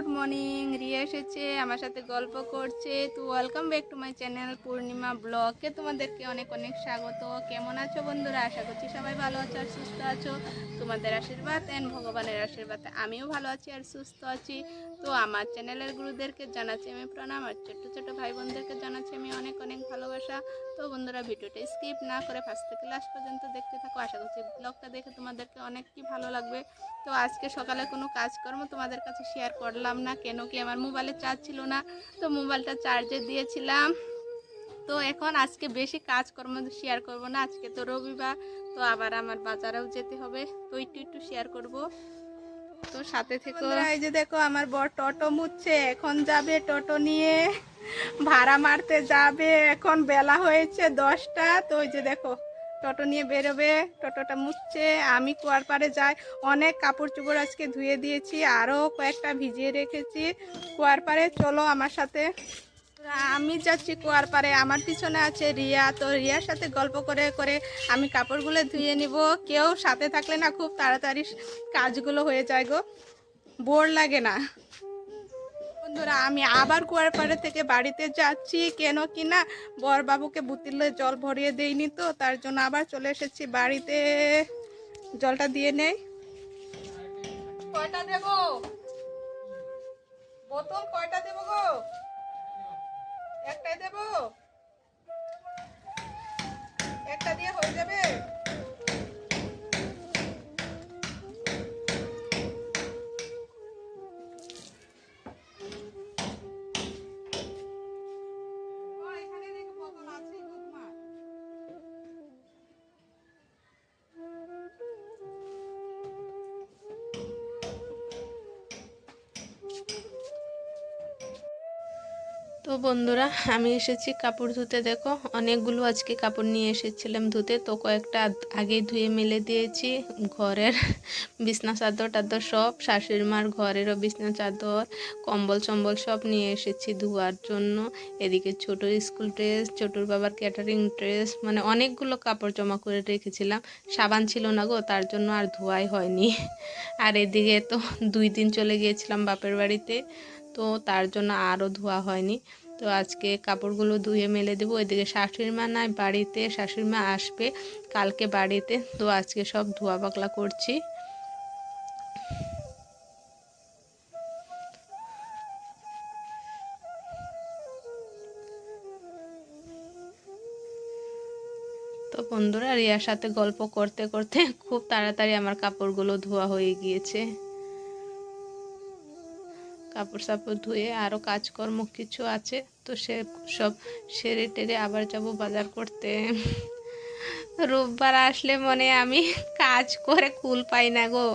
Good morning. Riya এসেছে, আমার সাথে গল্প করছে। তো welcome back to my channel Purnima ব্লগে তোমাদেরকে অনেক অনেক স্বাগত। কেমন আছো বন্ধুরা? আশা করছি সবাই ভালো আছো আর সুস্থ আছো। তোমাদের আশীর্বাদ অ্যান্ড ভগবানের আশীর্বাদে আমিও ভালো আছি আর সুস্থ আছি। তো আমার চ্যানেলের গুরুদেরকে জানাচ্ছি আমি প্রণাম, আর ছোট্ট ছোট্ট ভাই বোনদেরকে জানাচ্ছি আমি অনেক অনেক ভালোবাসা। তো বন্ধুরা, ভিডিওটা স্কিপ না করে ফার্স্ট থেকে লাস্ট পর্যন্ত দেখতে থাকো। আশা করছি ব্লগটা দেখে তোমাদেরকে অনেক কি ভালো লাগবে। তো আজকে সকালে কোনো কাজকর্ম তোমাদের কাছে শেয়ার করলাম না, কেন কি আমার মোবাইলে চার্জ ছিল না, তো মোবাইলটা চার্জে দিয়েছিলাম। তো এখন আজকে বেশি কাজকর্ম শেয়ার করব না, আজকে তো রবিবার, তো আবার আমার বাজারেও যেতে হবে, তো একটু একটু শেয়ার করব। তো সাথে থেকে এই যে দেখো আমার বর টোটো মুছছে, এখন যাবে টোটো নিয়ে ভাড়া মারতে যাবে। এখন বেলা হয়েছে 10টা, তো ওই যে দেখো টোটো নিয়ে বেরোবে, টোটোটা মুছছে। আমি কুয়ার পাড়ে যাই, অনেক কাপড় চোপড় আজকে ধুয়ে দিয়েছি, আরও কয়েকটা ভিজিয়ে রেখেছি কুয়ার পাড়ে। চলো আমার সাথে। আমি যাচ্ছি কুয়ার পাড়ে, আমার পিছনে আছে রিয়া। তো রিয়ার সাথে গল্প করে করে আমি কাপড়গুলো ধুয়ে নিব। কেউ সাথে থাকলে না খুব তাড়াতাড়ি কাজগুলো হয়ে যায় গো, বোর লাগে না। বন্ধুরা, আমি আবার কুয়ার পাড়ে থেকে বাড়িতে যাচ্ছি, কেন কি না বরবাবুকে বুতিলে জল ভরিয়ে দেইনি, তো তার জন্য আবার চলে এসেছি বাড়িতে। জলটা দিয়ে নেই। কয়টা দেব বোতল? কয়টা দেব গো? একটাই দেব? একটা দিয়ে হয়ে যাবে? এখানে দেখি বোতল আছে তোমার। তো বন্ধুরা, আমি এসেছি কাপড় ধুতে। দেখো অনেকগুলো আজকে কাপড় নিয়ে এসেছিলাম ধুতে, তো কয়েকটা আগেই ধুয়ে মেলে দিয়েছি। ঘরের বিছনা চাদর টাদর সব, শাশুড়ি মার ঘরেরও বিছনা চাদর, কম্বল চম্বল সব নিয়ে এসেছি ধোয়ার জন্য। এদিকে ছোটোর স্কুল ড্রেস, ছোটোর বাবার ক্যাটারিং ড্রেস, মানে অনেকগুলো কাপড় জমা করে রেখেছিলাম। সাবান ছিল না গো, তার জন্য আর ধোয়াই হয়নি। আর এদিকে তো 2 দিন চলে গিয়েছিলাম বাপের বাড়িতে, তো তার জন্য আরও ধোয়া হয়নি। তো আজকে কাপড়গুলো ধুয়ে মেলে দেবো। ওইদিকে শাশুড়ি মা নাই বাড়িতে, শাশুড়ি মা আসবে কালকে বাড়িতে, তো আজকে সব ধোয়া পাকলা করছি। তো বন্ধুরা, রিয়ার সাথে গল্প করতে করতে খুব তাড়াতাড়ি আমার কাপড়গুলো ধোয়া হয়ে গিয়েছে। কাপড় সাপড় ধুয়ে আরও কাজকর্ম কিছু আছে, তো সে সব সেরে টেরে আবার যাব বাজার করতে। রোববার আসলে মনে আমি কাজ করে কুল পাই না গো,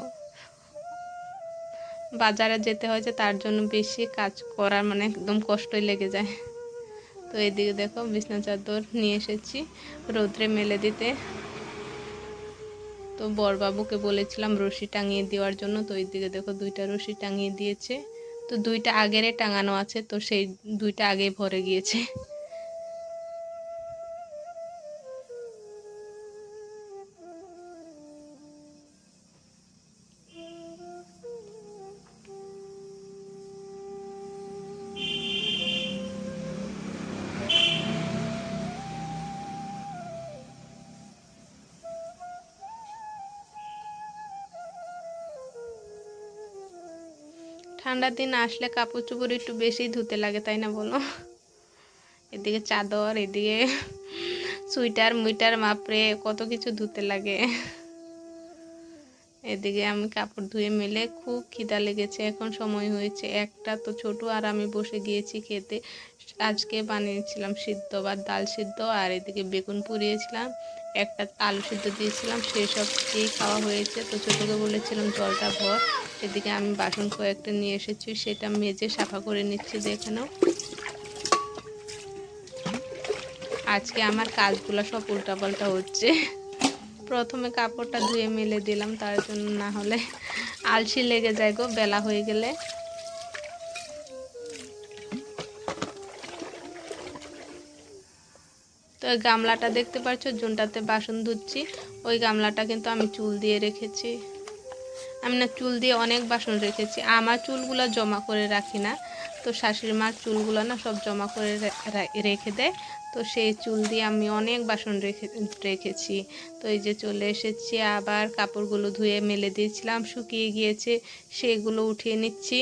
বাজারে যেতে হয়েছে তার জন্য বেশি কাজ করার মানে একদম কষ্টই লেগে যায়। তো এদিকে দেখো বিছনা চাদর নিয়ে এসেছি রোদ্রে মেলে দিতে। তো বরবাবুকে বলেছিলাম রশি টাঙিয়ে দেওয়ার জন্য, তো এইদিকে দেখো 2টা রশি টাঙিয়ে দিয়েছে। তো 2টা আগেরে টাঙানো আছে, তো সেই 2টা আগেই ভরে গিয়েছে। ঠান্ডার দিন আসলে কাপড় চোপড় একটু বেশি ধুতে লাগে, তাই না বলো? এদিকে চাদর, এদিকে সুইটার মুইটার, মাপড়ে কত কিছু ধুতে লাগে। এদিকে আমি কাপড় ধুয়ে মেলে খুব খিদা লেগেছে, এখন সময় হয়েছে 1টা। তো ছোট আর আমি বসে গিয়েছি খেতে। আজকে বানিয়েছিলাম সিদ্ধ ভাত, ডাল সিদ্ধ, আর এদিকে বেগুন পুড়িয়েছিলাম, একটা আলু সিদ্ধ দিয়েছিলাম, সেই সব দিয়েই খাওয়া হয়েছে। তো ছোটোকে বলেছিলাম জলটা ভর। এদিকে আমি বাসন কয়েকটা নিয়ে এসেছি, সেটা মেজে সাফা করে নিচ্ছি। দেখে নাও, আজকে আমার কাজগুলো সব উল্টাপাল্টা হচ্ছে। প্রথমে কাপড়টা ধুয়ে মেলে দিলাম, তার জন্য না হলে আলসি লেগে যায় গো বেলা হয়ে গেলে। তো ওই গামলাটা দেখতে পাচ্ছ, জোনটাতে বাসন ধুচ্ছি, ওই গামলাটা কিন্তু আমি চুল দিয়ে রেখেছি। আমি না চুল দিয়ে অনেক বাসন রেখেছি। আমার চুলগুলো জমা করে রাখি না, তো শাশুড়ি মার চুলগুলো না সব জমা করে রেখে দেয়। তো সেই চুল দিয়ে আমি অনেক বাসন রেখেছি। তো এই যে চলে এসেছি, আবার কাপড়গুলো ধুয়ে মেলে দিয়েছিলাম, শুকিয়ে গিয়েছে, সেগুলো উঠিয়ে নিচ্ছি।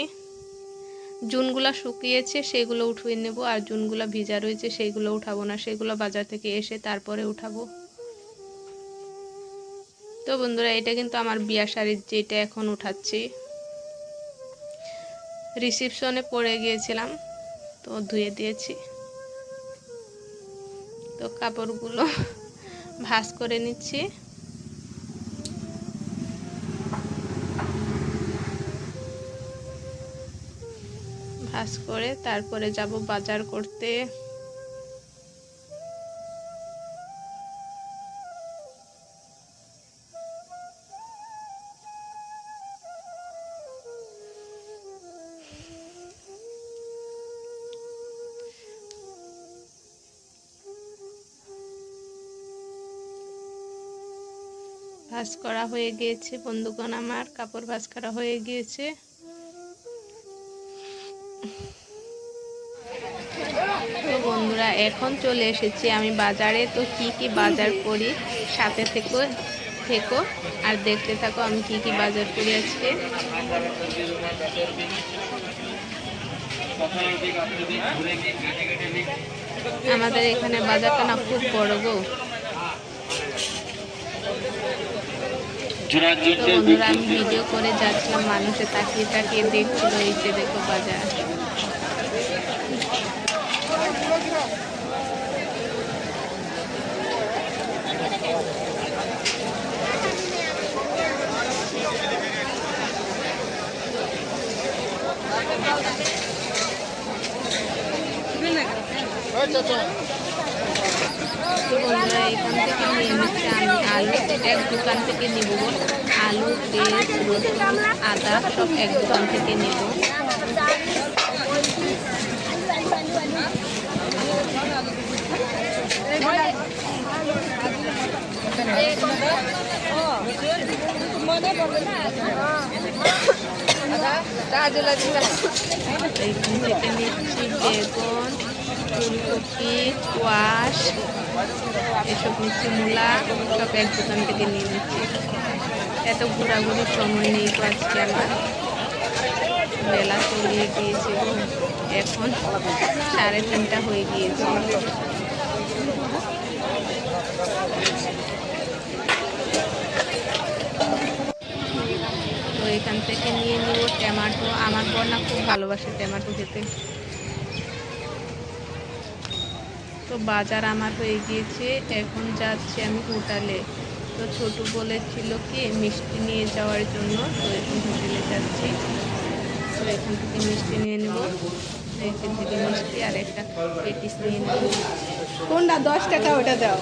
জুনগুলো শুকিয়েছে সেগুলো উঠিয়ে নেব, আর জুনগুলো ভিজা রয়েছে সেগুলো উঠাবো না, সেগুলো বাজার থেকে এসে তারপরে উঠাবো। তো বন্ধুরা, এটা কিন্তু আমার বিয়া শাড়ির, যেটা এখন উঠাচ্ছি। রিসেপশনে পরে গিয়েছিলাম, তো ধুয়ে দিয়েছি। তো কাপড়গুলো ভাঁজ করে নিচ্ছি। ভাঁজ করে তারপরে যাব বাজার করতে। ভাঁজ করা হয়ে গিয়েছে বন্ধুগণ, আমার কাপড় ভাঁজ করা হয়ে গিয়েছে। তো বন্ধুরা, এখন চলে এসেছি আমি বাজারে। তো কি কি বাজার করি সাথে থেকো আর দেখতে থাকো আমি কি কি বাজার করি আজকে। আমাদের এখানে বাজারটা না খুব বড় গো। তো বন্ধুরা, আমি ভিডিও করে যাচ্ছিলাম, মানুষে তাকিয়ে তাকিয়ে দেখছিল। এই যে দেখো বাজার। তো বন্ধুরা, এখান থেকে নিয়ে নিচ্ছি আমি আলু। এক দোকান থেকে নেব, আলু, পেঁয়াজ, রসুন, আদা সব এক দোকান থেকে নেব। এখান থেকে নিচ্ছি বেগুন, ফুলকপি, কোয়াশ, এসব নিচ্ছি, মূলা, সব এক দোকান থেকে নিয়ে নিচ্ছি। এত ঘোরাঘুরির সময় নেই তো আজকে আমার, বেলা চলিয়ে গিয়েছে, এখন 3:30 হয়ে গিয়েছে। তো এখান থেকে নিয়ে নিব টমেটো। আমার বর না খুব ভালোবাসে টমেটো খেতে। তো বাজার আমার হয়ে গিয়েছে, এখন যাচ্ছি আমি হোটেলে। তো ছোটু বলেছিল কি মিষ্টি নিয়ে যাওয়ার জন্য, তো এখন হোটেলে যাচ্ছি। তো এখান থেকে মিষ্টি নিয়ে নেব, এখান থেকে মিষ্টি আর একটা পেটিস নিয়ে নেব। কোনটা 10 টাকা ওটা দাও।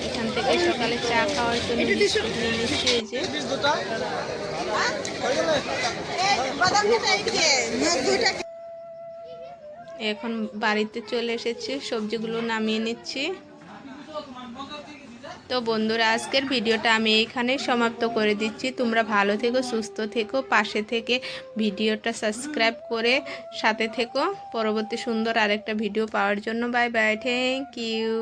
এখান থেকে সকালে চা খাওয়ার জন্য বিস্কুট নিয়ে নিচ্ছি। এই যে এখন বাড়িতে চলে এসেছি, সবজিগুলো নামিয়ে নিচ্ছি। তো বন্ধুরা, আজকের ভিডিওটা আমি এইখানেই সমাপ্ত করে দিচ্ছি। তোমরা ভালো থেকো, সুস্থ থেকো, পাশে থেকে ভিডিওটা সাবস্ক্রাইব করে সাথে থেকো পরবর্তী সুন্দর আরেকটা ভিডিও পাওয়ার জন্য। Bye bye, thank you.